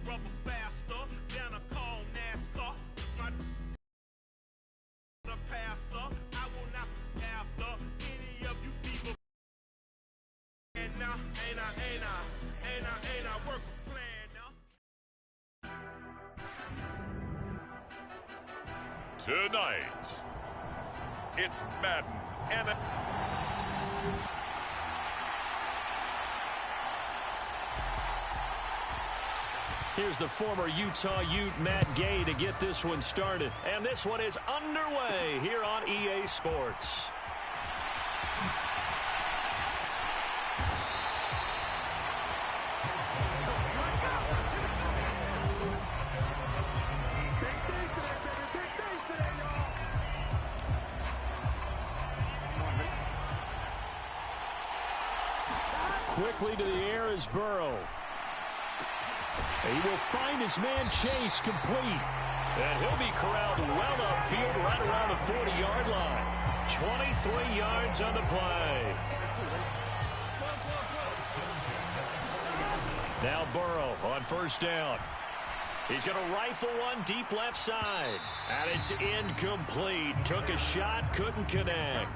rubber faster than a cone NASCAR. My passer, I will not after any of you people. And now, ain't I work a plan now. Tonight, it's Madden and here's the former Utah Ute Matt Gay to get this one started. And this one is underway here on EA Sports. Quickly to the air is Burrow. He will find his man Chase complete. And he'll be corralled well upfield right around the 40-yard line. 23 yards on the play. Now Burrow on first down. He's going to rifle one deep left side. And it's incomplete. Took a shot, couldn't connect.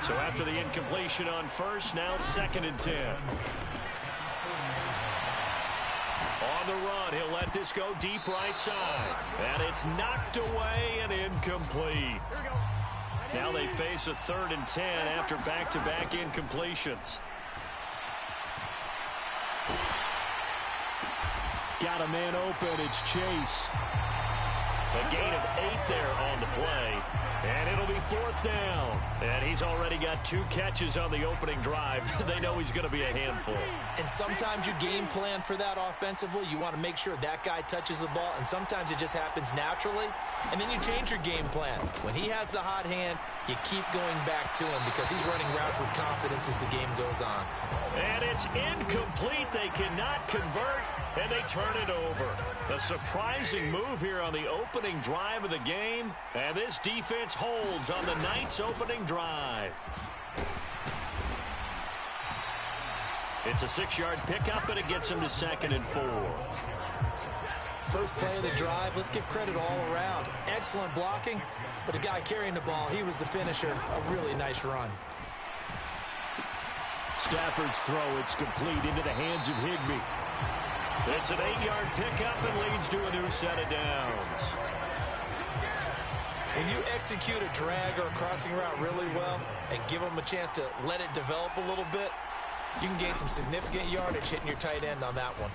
So after the incompletion on first, now 2nd and 10. On the run, he'll let this go deep right side. And it's knocked away and incomplete. Now they face a 3rd and 10 after back-to-back incompletions. Got a man open, it's Chase. A gain of 8 there on the play. And it'll be 4th down. And he's already got 2 catches on the opening drive. They know he's going to be a handful. And sometimes you game plan for that offensively. You want to make sure that guy touches the ball. And sometimes it just happens naturally. And then you change your game plan. When he has the hot hand, you keep going back to him because he's running routes with confidence as the game goes on. And it's incomplete. They cannot convert. And they turn it over. A surprising move here on the opening drive of the game. And this defense holds on the Knights' opening drive. It's a 6-yard pickup, and it gets him to 2nd and 4. First play of the drive, let's give credit all around. Excellent blocking, but the guy carrying the ball, he was the finisher. A really nice run. Stafford's throw, it's complete into the hands of Higbee. It's an 8-yard pickup and leads to a new set of downs. When you execute a drag or a crossing route really well and give them a chance to let it develop a little bit, you can gain some significant yardage hitting your tight end on that one.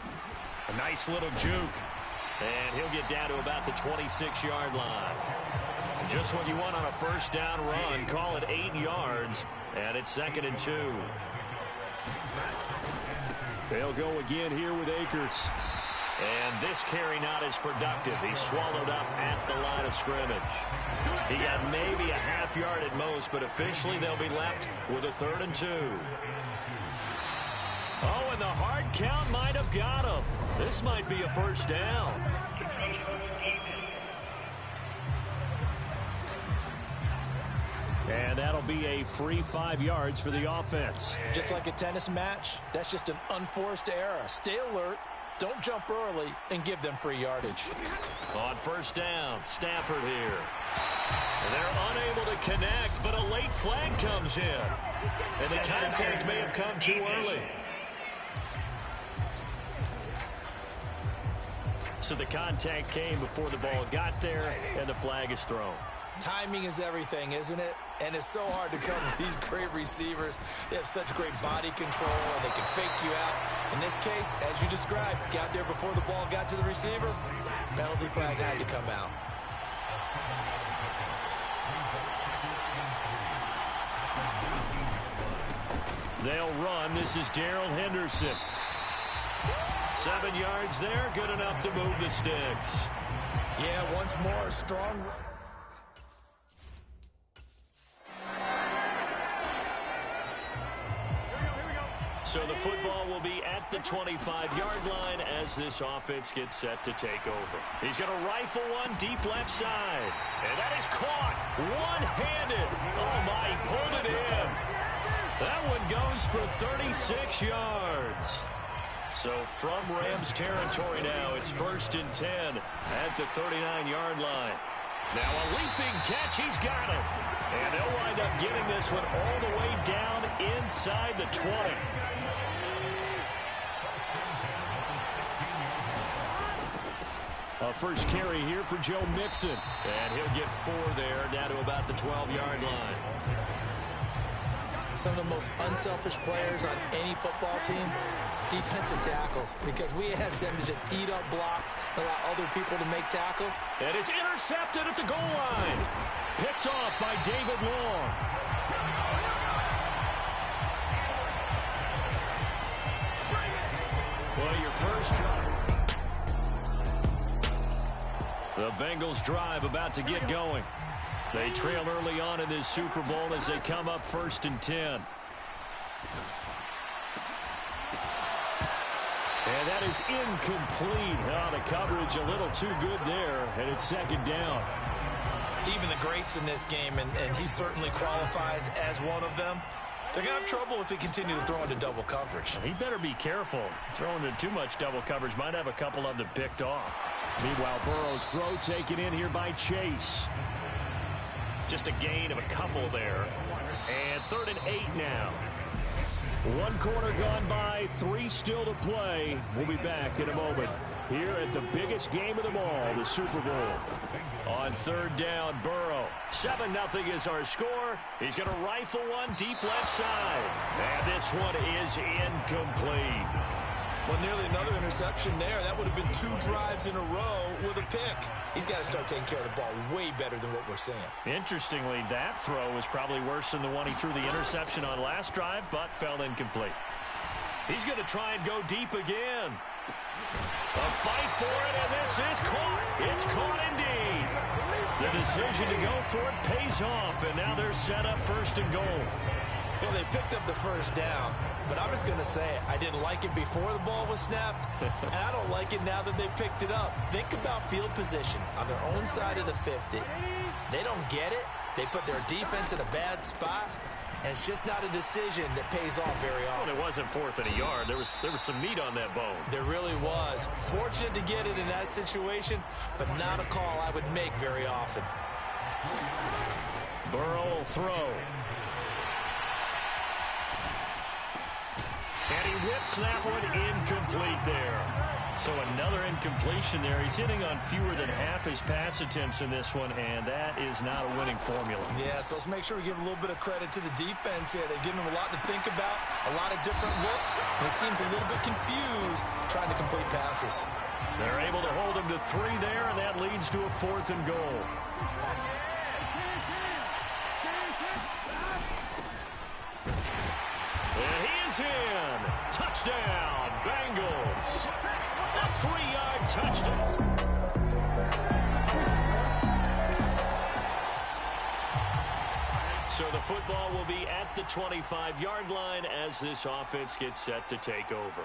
A nice little juke. And he'll get down to about the 26-yard line. Just what you want on a first down run. Call it 8 yards. And it's 2nd and 2. They'll go again here with Akers. And this carry not as productive. He's swallowed up at the line of scrimmage. He got maybe a half yard at most, but officially they'll be left with a 3rd and 2. Oh, and the hard count might have got him. This might be a first down. And that'll be a free 5 yards for the offense. Just like a tennis match, that's just an unforced error. Stay alert, don't jump early, and give them free yardage. On first down, Stafford here. They're unable to connect, but a late flag comes in. And the contact may have come too early. So the contact came before the ball got there, and the flag is thrown. Timing is everything, isn't it? And it's so hard to cover these great receivers. They have such great body control, and they can fake you out. In this case, as you described, got there before the ball got to the receiver. Penalty flag had to come out. They'll run. This is Darrell Henderson. 7 yards there, good enough to move the sticks. Yeah, once more, strong. So the football will be at the 25-yard line as this offense gets set to take over. He's going to rifle one deep left side. And that is caught one-handed. Oh, my, he pulled it in. That one goes for 36 yards. So from Rams territory now, it's 1st and 10 at the 39-yard line. Now a leaping catch. He's got it. And they'll wind up getting this one all the way down inside the 20. A first carry here for Joe Mixon. And he'll get 4 there, down to about the 12-yard line. Some of the most unselfish players on any football team, defensive tackles, because we ask them to just eat up blocks and allow other people to make tackles. And it's intercepted at the goal line. Picked off by David Long. Well, your first drive. The Bengals drive about to get going. They trail early on in this Super Bowl as they come up 1st and 10. And that is incomplete. Oh, the coverage a little too good there, and it's 2nd down. Even the greats in this game, and he certainly qualifies as one of them, they're going to have trouble if they continue to throw into double coverage. He better be careful. Throwing into too much double coverage might have a couple of them picked off. Meanwhile, Burrow's throw taken in here by Chase. Just a gain of a couple there. And 3rd and 8 now. 1 quarter gone by, 3 still to play. We'll be back in a moment here at the biggest game of them all, the Super Bowl. On 3rd down, Burrow. 7-0 is our score. He's going to rifle one deep left side. And this one is incomplete. Well, nearly another interception there. That would have been 2 drives in a row with a pick. He's got to start taking care of the ball way better than what we're seeing. Interestingly, that throw was probably worse than the one he threw the interception on last drive, but fell incomplete. He's going to try and go deep again. A fight for it, and this is caught. It's caught indeed. The decision to go for it pays off, and now they're set up 1st and goal. Well, they picked up the 1st down, but I'm just going to say I didn't like it before the ball was snapped, and I don't like it now that they picked it up. Think about field position on their own side of the 50. They don't get it. They put their defense in a bad spot, and it's just not a decision that pays off very often. Well, it wasn't 4th and a yard. There was some meat on that bone. There really was. Fortunate to get it in that situation, but not a call I would make very often. Burrow will throw. And he whips that one incomplete there. So another incompletion there. He's hitting on fewer than half his pass attempts in this one, and that is not a winning formula. Yeah, so let's make sure we give a little bit of credit to the defense here. They're giving him a lot to think about, a lot of different looks, and he seems a little bit confused trying to complete passes. They're able to hold him to 3 there, and that leads to a 4th and goal. And he is in. Touchdown, Bengals. A 3-yard touchdown. So the football will be at the 25-yard line as this offense gets set to take over.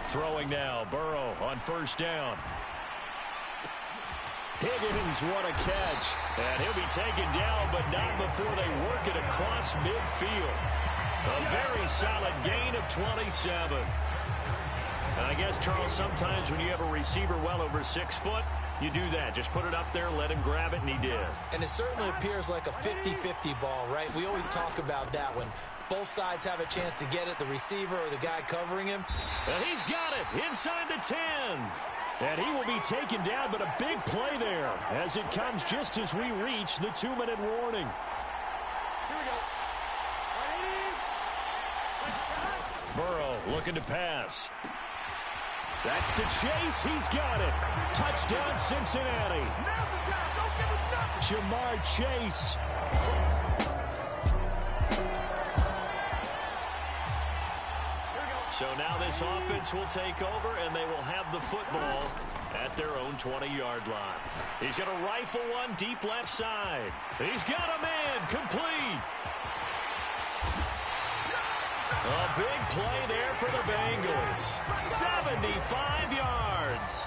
Throwing now, Burrow on 1st down. Higgins, what a catch. And he'll be taken down, but not before they work it across midfield. A very solid gain of 27. And I guess, Charles, sometimes when you have a receiver well over 6 foot, you do that. Just put it up there, let him grab it, and he did. And it certainly appears like a 50-50 ball, right? We always talk about that when both sides have a chance to get it, the receiver or the guy covering him. And he's got it inside the 10. And he will be taken down, but a big play there as it comes just as we reach the 2-minute warning. Here we go. Burrow looking to pass. That's to Chase. He's got it. Touchdown, Cincinnati. Now's the time. Don't give him nothing. Jamar Chase. So now this offense will take over, and they will have the football at their own 20-yard line. He's going to rifle one deep left side. He's got a man complete. A big play there for the Bengals. 75 yards.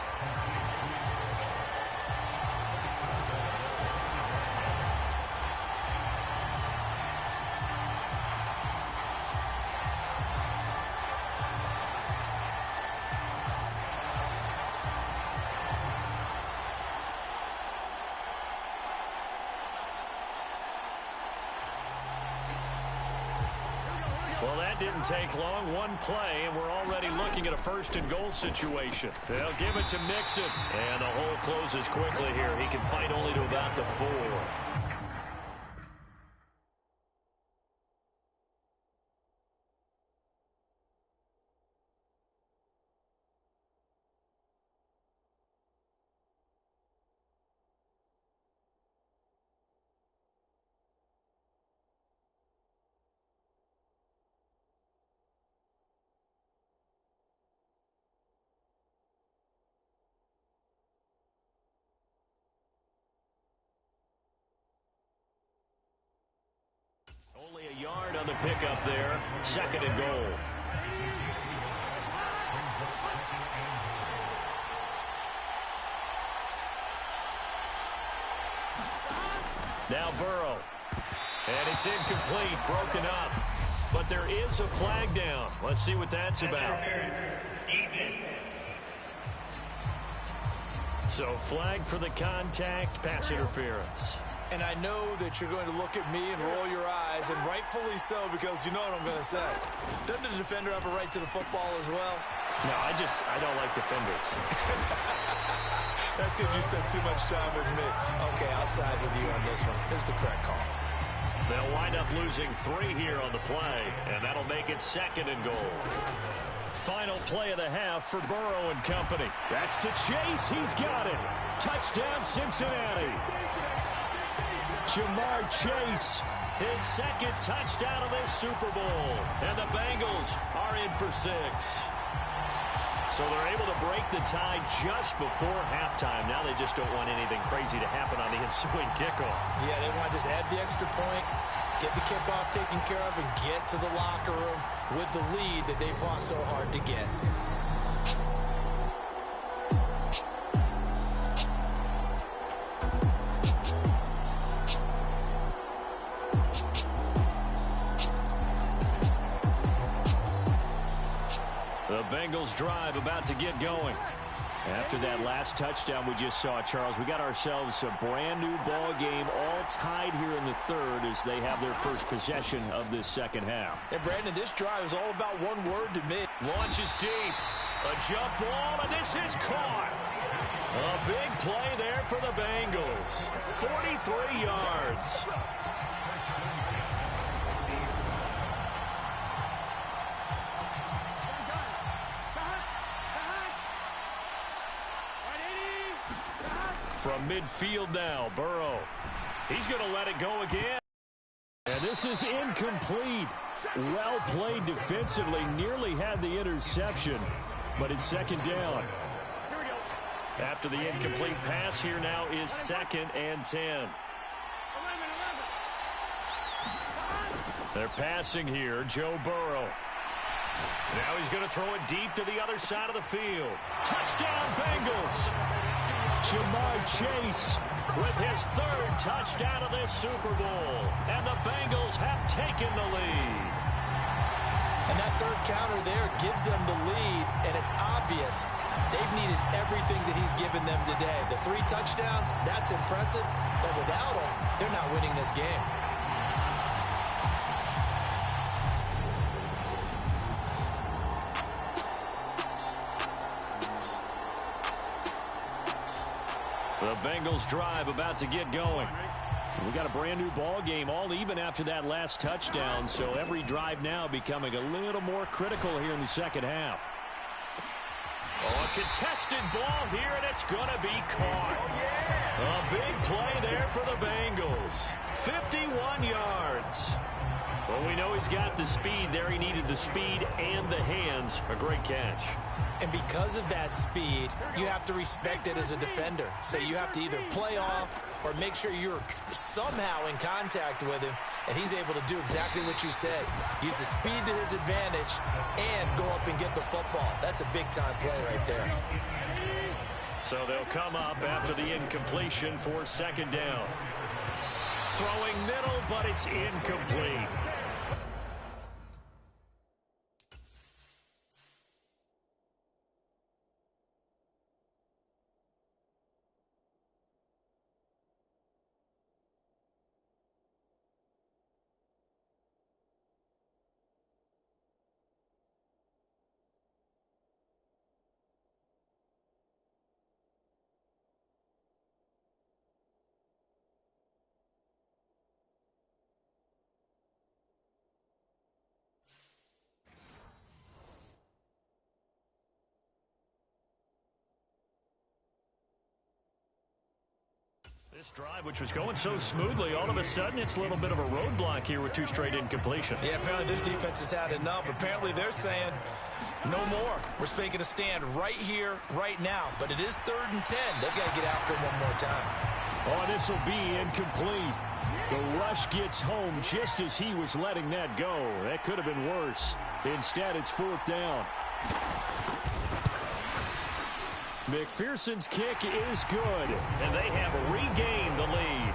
That didn't take long. One play, and we're already looking at a first-and-goal situation. They'll give it to Mixon. And the hole closes quickly here. He can fight only to about the 4. Only a yard on the pickup there. Second and goal. Now Burrow. And it's incomplete, broken up. But there is a flag down. Let's see what that's about. So flag for the contact, pass interference. And I know that you're going to look at me and roll your eyes, and rightfully so, because you know what I'm going to say. Doesn't the defender have a right to the football as well? No, I don't like defenders. That's because you spent too much time with me. Okay, I'll side with you on this one. It's the correct call. They'll wind up losing 3 here on the play, and that'll make it second and goal. Final play of the half for Burrow and company. That's to Chase. He's got it. Touchdown, Cincinnati. Jamar Chase, his second touchdown of this Super Bowl. And the Bengals are in for 6. So they're able to break the tie just before halftime. Now they just don't want anything crazy to happen on the ensuing kickoff. Yeah, they want to just add the extra point, get the kickoff taken care of, and get to the locker room with the lead that they fought so hard to get. The Bengals drive about to get going. After that last touchdown we just saw, Charles, we got ourselves a brand new ball game, all tied here in the third as they have their first possession of this second half. And Brandon, this drive is all about one word to me. Launches deep. A jump ball, and this is caught. A big play there for the Bengals. 43 yards. From midfield now, Burrow. He's going to let it go again. And this is incomplete. Well played defensively. Nearly had the interception, but it's second down. After the incomplete pass, here now is 2nd and 10. They're passing here, Joe Burrow. Now he's going to throw it deep to the other side of the field. Touchdown, Bengals! Jamar Chase with his 3rd touchdown of this Super Bowl. And the Bengals have taken the lead. And that 3rd counter there gives them the lead, and it's obvious they've needed everything that he's given them today. The 3 touchdowns, that's impressive, but without him, they're not winning this game. The Bengals drive about to get going. We got a brand new ball game, all even after that last touchdown, so every drive now becoming a little more critical here in the second half. Oh, a contested ball here, and it's going to be caught. A big play there for the Bengals. 51 yards. Well, we know he's got the speed there. He needed the speed and the hands. A great catch. And because of that speed, you have to respect it as a defender. So you have to either play off or make sure you're somehow in contact with him, and he's able to do exactly what you said. Use the speed to his advantage and go up and get the football. That's a big-time play right there. So they'll come up after the incompletion for 2nd down. Throwing middle, but it's incomplete. This drive, which was going so smoothly, all of a sudden it's a little bit of a roadblock here with 2 straight incompletions. Yeah, apparently this defense has had enough. Apparently they're saying no more. We're making a stand right here, right now. But it is 3rd and 10. They've got to get after him one more time. Oh, this will be incomplete. The rush gets home just as he was letting that go. That could have been worse. Instead, it's 4th down. McPherson's kick is good, and they have regained the lead.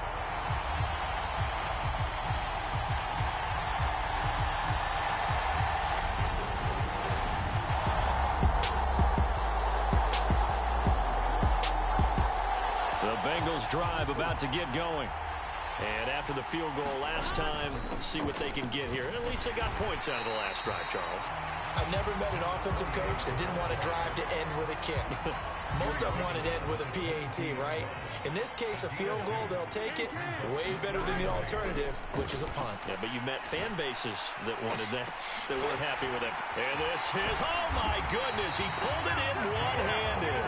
The Bengals drive about to get going. And after the field goal last time, see what they can get here. And at least they got points out of the last drive, Charles. I've never met an offensive coach that didn't want to drive to end with a kick. Most of them wanted to end with a PAT, right? In this case, a field goal, they'll take it way better than the alternative, which is a punt. Yeah, but you met fan bases that wanted that, that weren't happy with it. And this is, oh my goodness, he pulled it in one-handed.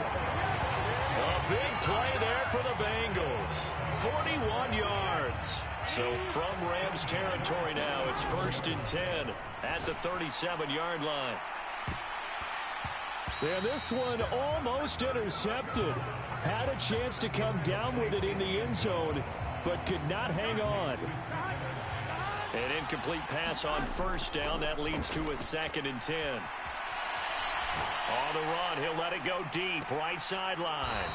A big play there for the Bengals. 41 yards. So from Rams territory now, it's 1st and 10 at the 37-yard line. And this one almost intercepted. Had a chance to come down with it in the end zone, but could not hang on. An incomplete pass on 1st down. That leads to a 2nd and 10. On the run, he'll let it go deep, right sideline.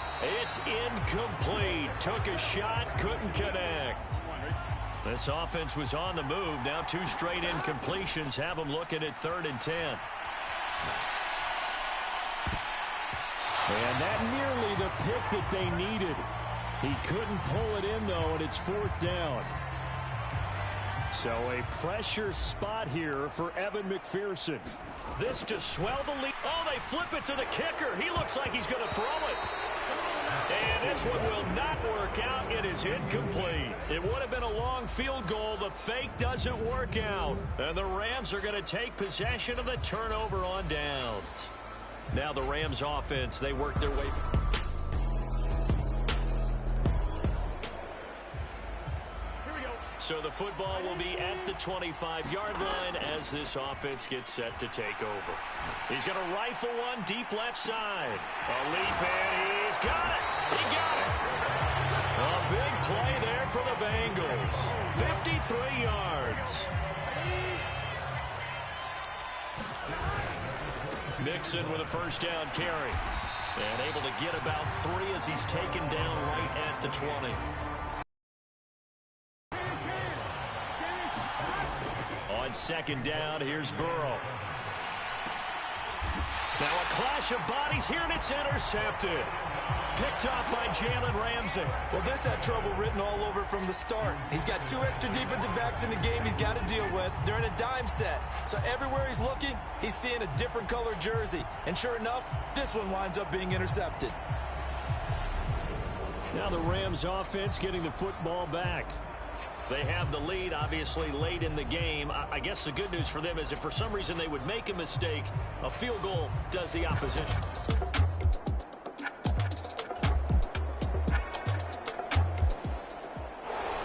It's incomplete. Took a shot, couldn't connect. This offense was on the move. Now 2 straight incompletions have them looking at 3rd and 10. And that nearly the pick that they needed. He couldn't pull it in, though, and it's 4th down. So a pressure spot here for Evan McPherson. This to swell the lead. Oh, they flip it to the kicker. He looks like he's going to throw it. And this one will not work out. It is incomplete. It would have been a long field goal. The fake doesn't work out. And the Rams are going to take possession of the turnover on downs. Now the Rams offense, they work their way. So the football will be at the 25-yard line as this offense gets set to take over. He's going to rifle one deep left side. A leap, and he's got it. He got it. A big play there for the Bengals. 53 yards. Mixon with a 1st down carry. And able to get about 3 as he's taken down right at the 20. On 2nd down, here's Burrow. Now a clash of bodies here, and it's intercepted. Picked off by Jalen Ramsey. Well, this had trouble written all over from the start. He's got 2 extra defensive backs in the game he's got to deal with. They're in a dime set. So everywhere he's looking, he's seeing a different colored jersey. And sure enough, this one winds up being intercepted. Now the Rams offense getting the football back. They have the lead, obviously, late in the game. I guess the good news for them is if for some reason they would make a mistake, a field goal does the opposition.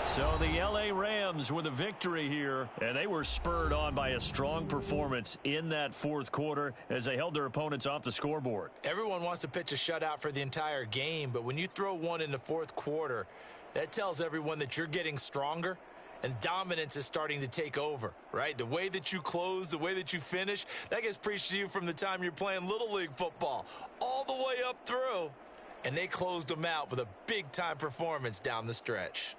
So the L.A. Rams with a victory here, and they were spurred on by a strong performance in that 4th quarter as they held their opponents off the scoreboard. Everyone wants to pitch a shutout for the entire game, but when you throw one in the 4th quarter, that tells everyone that you're getting stronger and dominance is starting to take over, right? The way that you close, the way that you finish, that gets preached to you from the time you're playing Little League football all the way up through. And they closed them out with a big-time performance down the stretch.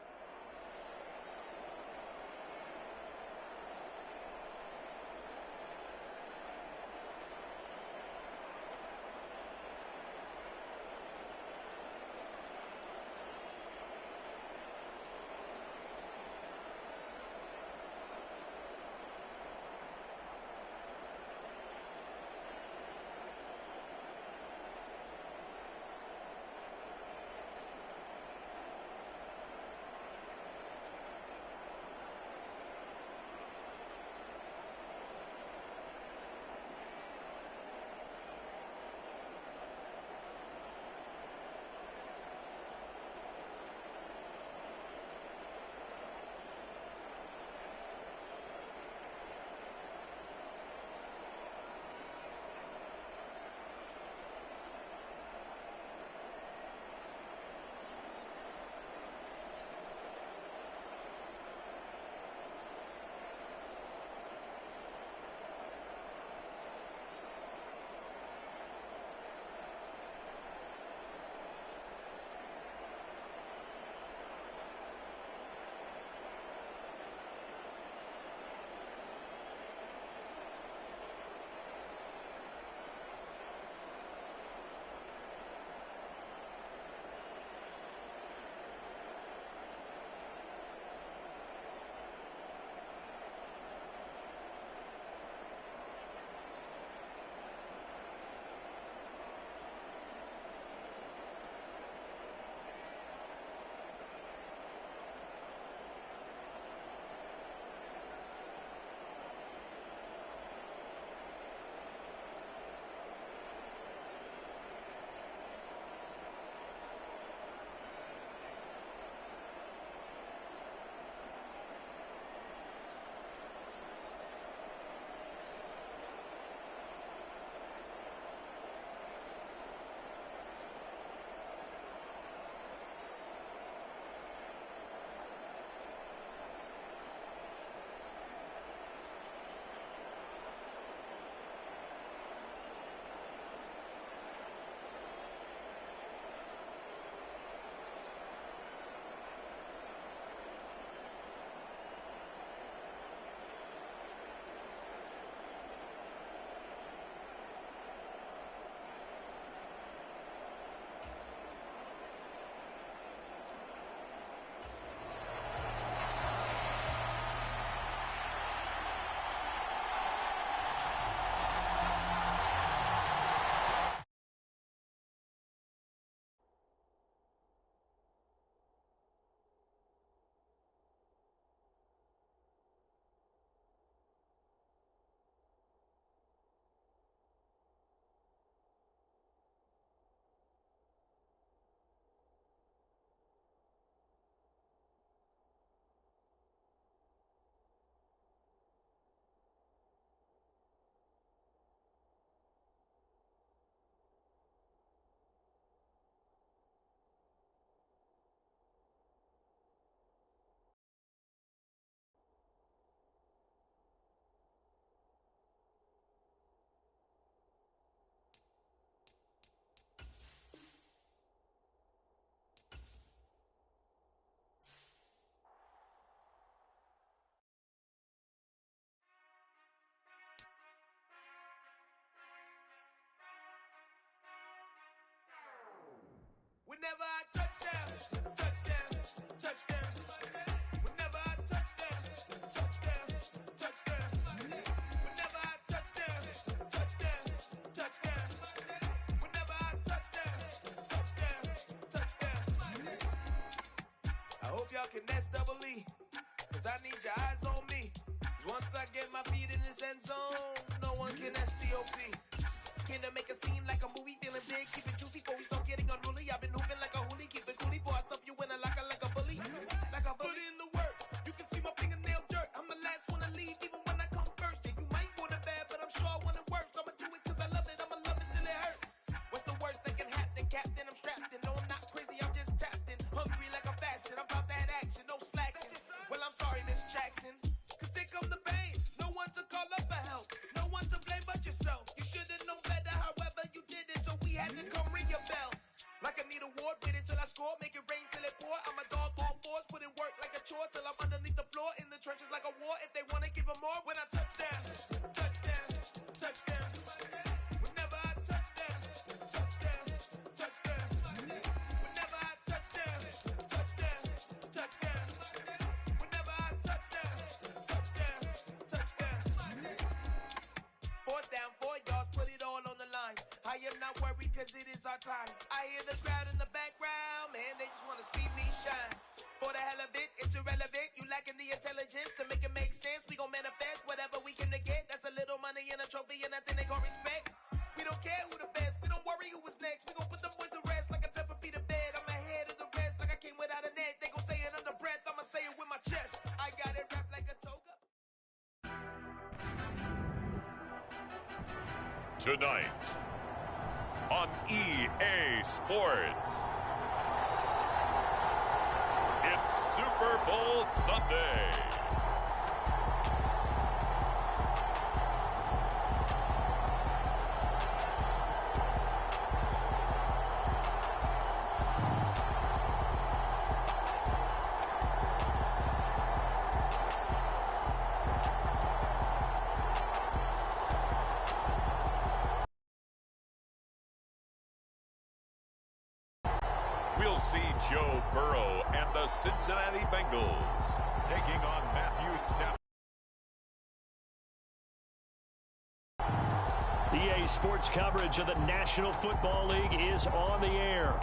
y'all can double E. Cause I need your eyes on me. Once I get my feet in this end zone, no one can STOP. Came to make a scene like a movie, feeling big, keep it juicy before we start getting unruly. I've been hooping like a hoolie, keep it coolie before I stuff you in a locker like a bully. Like a bully. Put in the work, you can see my fingernail dirt. I'm the last one to leave, even when I come first. Yeah, you might want it bad, but I'm sure I want it worse. I'ma do it cause I love it, I'ma love it till it hurts. What's the worst that can happen, Captain? I'm strapped in, no I'm not crazy, I'm just tapped in. Hungry like a fashion, I'm about that action, no slacking. Well, I'm sorry, Miss Jackson, cause here come the pain. No one to call up for help, no one to blame but yourself. You should've known better, however you did it, so we had to come ring your bell. Like I need a award, wait until I score, make it rain till it pour. I'm a dog on fours, put in work like a chore till I'm underneath the floor, in the trenches like a war. If they wanna give them more, when I touch down, touchdown, touchdown. Whenever I touch down, touchdown, touchdown. Whenever I touch down, touchdown, touchdown. Whenever I touch down, touchdown, touchdown. 4th down, 4 yards, put it all on the line. I am not worried cause it is our time. I hear the crowd in the background, man, they just wanna see me shine. For the hell of it, it's irrelevant. You lacking the intelligence to make it make sense. We gon' manifest whatever we can to get. That's a little money and a trophy and nothing they gon' respect. We don't care who the best, we don't worry who was next. We gon' put them boys to rest like a 10 feet of bed. I'm ahead of the rest like I came without a net. They gon' say it under breath, I'ma say it with my chest. I got it wrapped like a toga. Tonight on EA Sports, it's Super Bowl Sunday. We'll see Joe Burrow and the Cincinnati Bengals taking on Matthew Stafford. EA Sports coverage of the National Football League is on the air.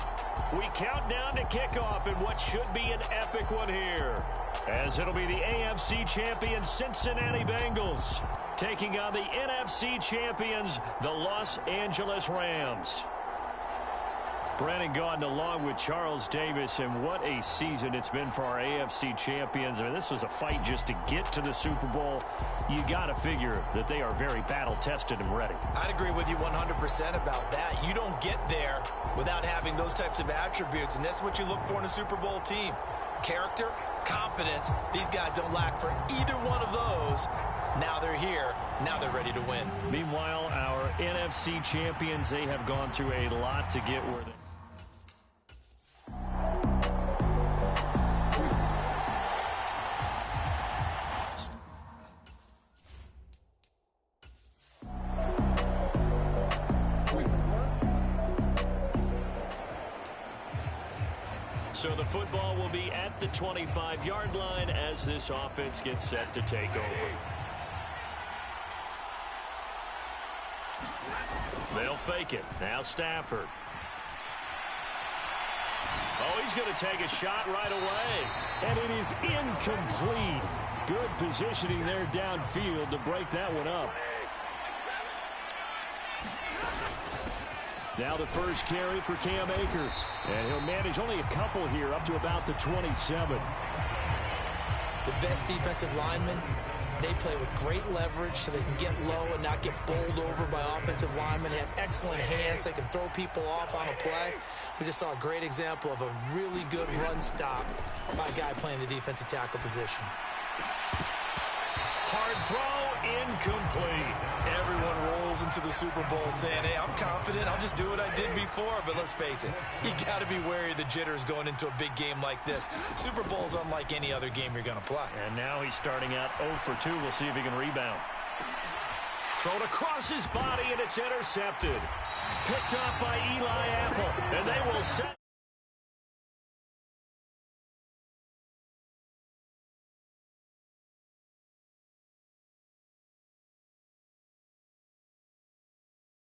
We count down to kickoff in what should be an epic one here, as it'll be the AFC champion Cincinnati Bengals taking on the NFC champions, the Los Angeles Rams. Brandon Gaudin along with Charles Davis, and what a season it's been for our AFC champions. I mean, this was a fight just to get to the Super Bowl. You got to figure that they are very battle-tested and ready. I'd agree with you 100% about that. You don't get there without having those types of attributes, and that's what you look for in a Super Bowl team. Character, confidence. These guys don't lack for either one of those. Now they're here. Now they're ready to win. Meanwhile, our NFC champions, they have gone through a lot to get where they... So the football will be at the 25-yard line as this offense gets set to take over. They'll fake it. Now Stafford. Oh, he's going to take a shot right away. And it is incomplete. Good positioning there downfield to break that one up. Now the first carry for Cam Akers. And he'll manage only a couple here up to about the 27. The best defensive linemen, they play with great leverage so they can get low and not get bowled over by offensive linemen. They have excellent hands. They can throw people off on a play. We just saw a great example of a really good run stop by a guy playing the defensive tackle position. Hard throw, incomplete. Everyone rolls into the Super Bowl saying, hey, I'm confident. I'll just do what I did before. But let's face it, you got to be wary of the jitters going into a big game like this. Super Bowl's unlike any other game you're going to play. And now he's starting out 0 for 2. We'll see if he can rebound. Thrown across his body, and it's intercepted. Picked up by Eli Apple. And they will set...